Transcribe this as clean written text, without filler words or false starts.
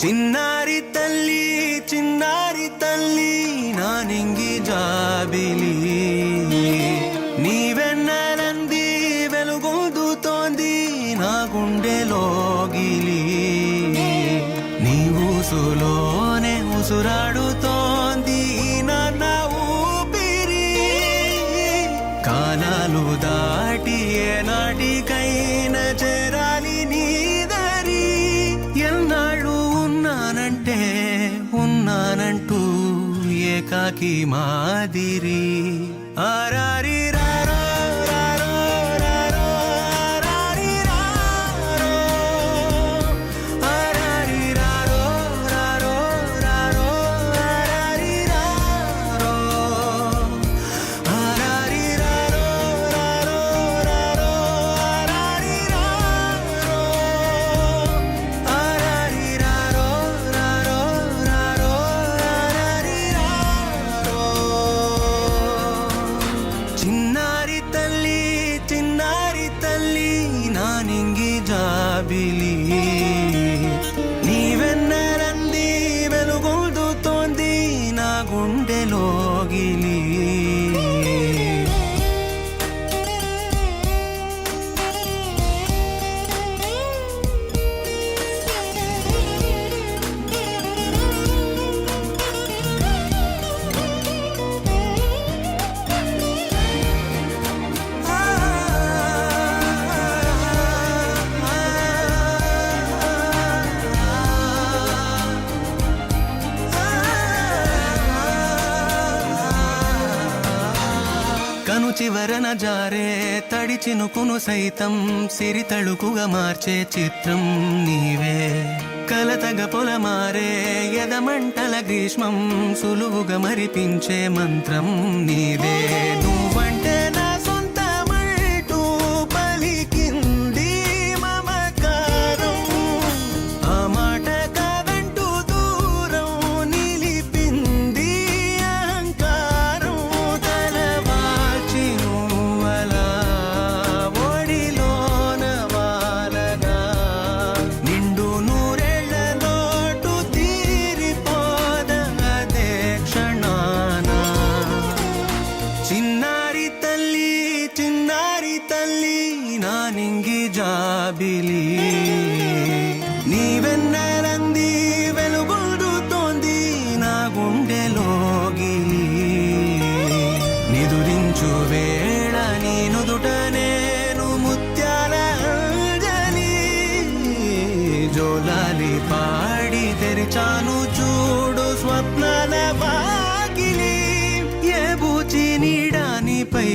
చిన్నారి తల్లి నా నింగి జాబిలి నీవెన్నెలంది వెలుగొందుతోంది నా గుండెలోగిలి నీ ఊసులోనే ఉసురాడుతోంది నాన్న ఊపిరి కాలాలు దాటి ఏనాటికైనా చేరాలి నీ దారి ఎన్నాళ్ళు ఉన్నానంటూ ఏకాకి మాదిరి ఆరారి రారో రారో రారో ఆరారి రారో ఆరారి రారో రారో రారో ఆరారి రారో ఆరారి రారో రారో రారో ఆరారి రారో ఆరారి రారో రారో రారో ఆరారి రారో చిన్నారి తల్లి నా నింగి జాబిలి నీవెన్నెలంది వెలుగొందుతోంది నా గుండెలోగిలి కను చివరన జారే తడి చినుకును సైతం సిరి తళుకుగా మార్చే చిత్రం నీవే కలతగ పొలమారే ఎదమంటల గ్రీష్మం సులువుగా మరిపించే మంత్రం నీదే నువ్వంటే నా సొంతమంటూ పలికింది మమకారం ఆ మాట కాదంటూ దూరం నిలిపింది అహంకారం తలవాల్చి నువ్వలా ఒడిలోన వాలగా నిండు నూరేళ్ల లోటు తీరిపోద అదే క్షణాన చిన్నారి తల్లి నా నింగి జాబిలి నీవెన్నెలంది వెలుగొందుతోంది నా గుండెలోగిలి నిదురించు వేళ నీ నుదుట నేను ముత్యాల అంజలి జోలాలి పాడి తెరిచాను చూడు స్వప్నాల వాకిలి ఏ బూచి నీడానిపై